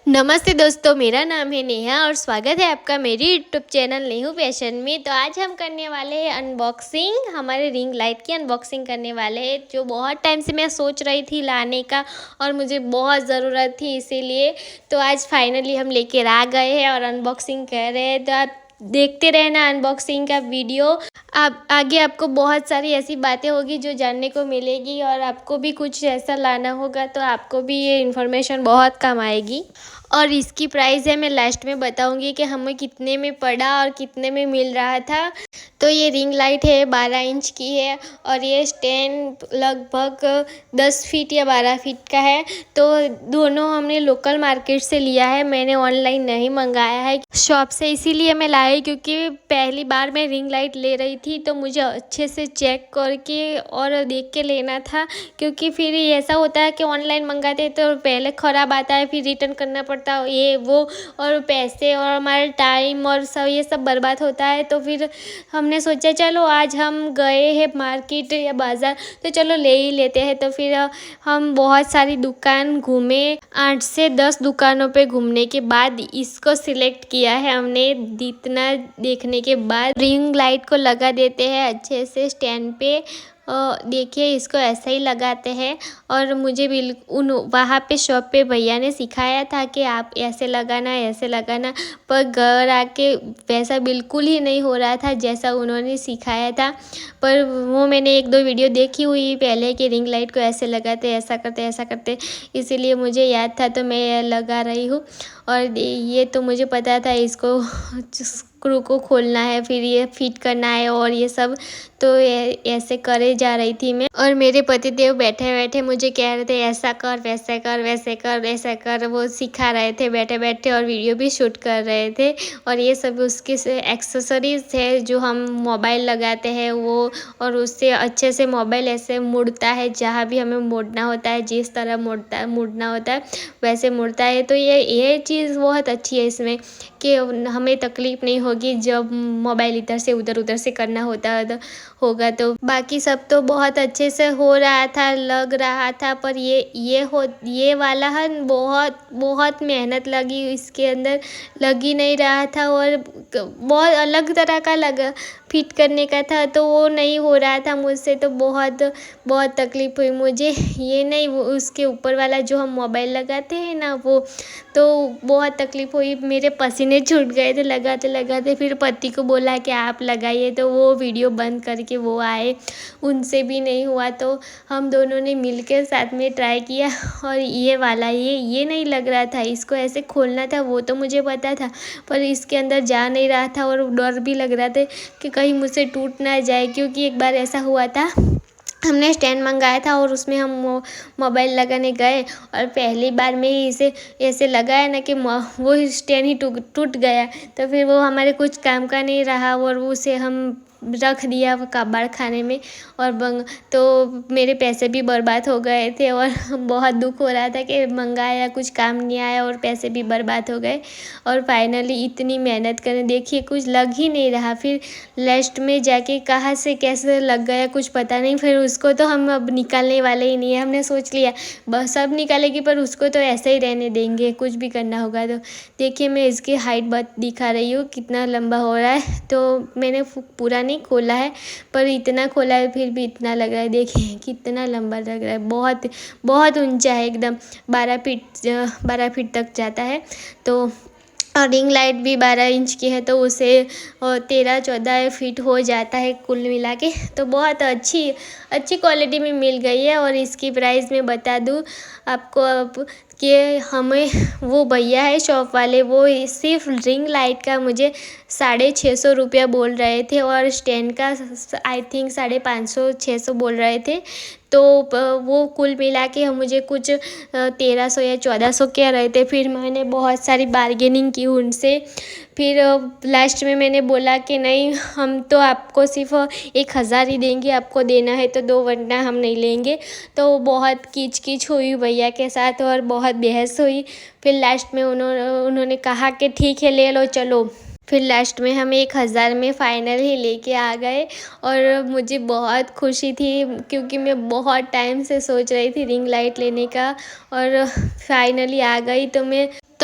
नमस्ते दोस्तों, मेरा नाम है नेहा और स्वागत है आपका मेरी यूट्यूब चैनल नेहू फैशन में। तो आज हम करने वाले हैं अनबॉक्सिंग, हमारे रिंग लाइट की अनबॉक्सिंग करने वाले हैं, जो बहुत टाइम से मैं सोच रही थी लाने का और मुझे बहुत ज़रूरत थी, इसीलिए तो आज फाइनली हम लेकर आ गए हैं और अनबॉक्सिंग कर रहे हैं। तो आप देखते रहना अनबॉक्सिंग का वीडियो। आप आगे आपको बहुत सारी ऐसी बातें होगी जो जानने को मिलेगी और आपको भी कुछ ऐसा लाना होगा तो आपको भी ये इन्फॉर्मेशन बहुत काम आएगी। और इसकी प्राइस है मैं लास्ट में बताऊंगी कि हमें कितने में पड़ा और कितने में मिल रहा था। तो ये रिंग लाइट है, 12 इंच की है और ये स्टैंड लगभग 10 फीट या 12 फीट का है। तो दोनों हमने लोकल मार्केट से लिया है, मैंने ऑनलाइन नहीं मंगाया है शॉप से, इसीलिए मैं लाई क्योंकि पहली बार मैं रिंग लाइट ले रही थी तो मुझे अच्छे से चेक करके और देख के लेना था। क्योंकि फिर ऐसा होता है कि ऑनलाइन मंगाते हैं तो पहले ख़राब आता है, फिर रिटर्न करना पड़ता है ये वो, और पैसे और हमारा टाइम और सब ये सब बर्बाद होता है। तो फिर हमने सोचा चलो आज हम गए हैं मार्केट या बाज़ार तो चलो ले ही लेते हैं। तो फिर हम बहुत सारी दुकान घूमे, 8 से 10 दुकानों पे घूमने के बाद इसको सिलेक्ट किया है हमने। इतना देखने के बाद रिंग लाइट को लगा देते हैं अच्छे से स्टैंड पे। देखिए इसको ऐसा ही लगाते हैं और मुझे बिल्कुल वहाँ पे शॉप पे भैया ने सिखाया था कि आप ऐसे लगाना, पर घर आके वैसा बिल्कुल ही नहीं हो रहा था जैसा उन्होंने सिखाया था। पर वो मैंने 1-2 वीडियो देखी हुई पहले कि रिंग लाइट को ऐसे लगाते, ऐसा करते, इसीलिए मुझे याद था तो मैं लगा रही हूँ। और ये तो मुझे पता था इसको स्क्रू को खोलना है, फिर ये फिट करना है और ये सब, तो ऐसे करे जा रही थी मैं। और मेरे पतिदेव बैठे बैठे मुझे कह रहे थे ऐसा कर, वैसे कर, वैसे कर, ऐसा कर, वो सिखा रहे थे बैठे बैठे और वीडियो भी शूट कर रहे थे। और ये सब उसकी एक्सेसरीज है जो हम मोबाइल लगाते हैं वो, और उससे अच्छे से मोबाइल ऐसे मुड़ता है जहाँ भी हमें मोड़ना होता है, जिस तरह मुड़ना होता है वैसे मुड़ता है। तो ये चीज़ बहुत अच्छी है इसमें कि हमें तकलीफ़ नहीं होगी जब मोबाइल इधर से उधर से करना होगा। तो बाकी सब तो बहुत अच्छे से हो रहा था, लग रहा था, पर ये वाला है बहुत मेहनत लगी इसके अंदर, लग ही नहीं रहा था और बहुत अलग तरह का लगा फिट करने का था तो वो नहीं हो रहा था मुझसे। तो बहुत तकलीफ़ हुई मुझे। ये नहीं, वो उसके ऊपर वाला जो हम मोबाइल लगाते हैं ना वो, तो बहुत तकलीफ़ हुई, मेरे पसीने छूट गए थे लगाते लगाते। फिर पति को बोला कि आप लगाइए, तो वो वीडियो बंद करके वो आए, उनसे भी नहीं हुआ। तो हम दोनों ने मिलकर साथ में ट्राई किया और ये वाला ये नहीं लग रहा था, इसको ऐसे खोलना था वो तो मुझे पता था, पर इसके अंदर जा नहीं रहा था और डर भी लग रहा था कि कहीं मुझसे टूट ना जाए। क्योंकि एक बार ऐसा हुआ था, हमने स्टैंड मंगाया था और उसमें हम मोबाइल लगाने गए और पहली बार में ही इसे ऐसे लगाया ना कि वो स्टैंड ही टूट गया। तो फिर वो हमारे कुछ काम का नहीं रहा और उसे हम रख दिया वो कबाड़ खाने में, और तो मेरे पैसे भी बर्बाद हो गए थे और बहुत दुख हो रहा था कि मंगाया कुछ काम नहीं आया और पैसे भी बर्बाद हो गए। और फाइनली इतनी मेहनत करने देखिए कुछ लग ही नहीं रहा, फिर लास्ट में जाके कहाँ से कैसे लग गया कुछ पता नहीं। फिर उसको तो हम अब निकालने वाले ही नहीं है, हमने सोच लिया बस सब निकालेगी पर उसको तो ऐसे ही रहने देंगे, कुछ भी करना होगा। तो देखिए मैं इसकी हाइट दिखा रही हूँ कितना लंबा हो रहा है। तो मैंने पूरा नहीं खोला है पर इतना खोला है, फिर भी इतना लग रहा है, देखिए कितना लंबा लग रहा है, बहुत ऊंचा है एकदम, 12 फीट तक जाता है। तो और रिंग लाइट भी 12 इंच की है तो उसे 13-14 फीट हो जाता है कुल मिला के। तो बहुत अच्छी क्वालिटी में मिल गई है। और इसकी प्राइस मैं बता दूँ आपको अब कि हमें वो भैया है शॉप वाले, वो सिर्फ रिंग लाइट का मुझे 650 रुपया बोल रहे थे और स्टैंड का आई थिंक 550-600 बोल रहे थे। तो वो कुल मिला के मुझे कुछ 1300 या 1400 कह रहे थे। फिर मैंने बहुत सारी बार्गेनिंग की उनसे, फिर लास्ट में मैंने बोला कि नहीं हम तो आपको सिर्फ 1000 ही देंगे, आपको देना है तो दो वरना हम नहीं लेंगे। तो बहुत कीच हुई भैया के साथ और बहुत बहस हुई। फिर लास्ट में उन्होंने कहा कि ठीक है ले लो चलो। फिर लास्ट में हम 1000 में फ़ाइनल ही लेके आ गए और मुझे बहुत खुशी थी क्योंकि मैं बहुत टाइम से सोच रही थी रिंग लाइट लेने का और फाइनली आ गई। तो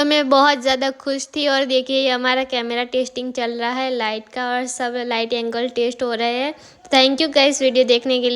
तो मैं बहुत ज़्यादा खुश थी। और देखिए ये हमारा कैमरा टेस्टिंग चल रहा है लाइट का, और सब लाइट एंगल टेस्ट हो रहे हैं। थैंक यू गाइस वीडियो देखने के लिए।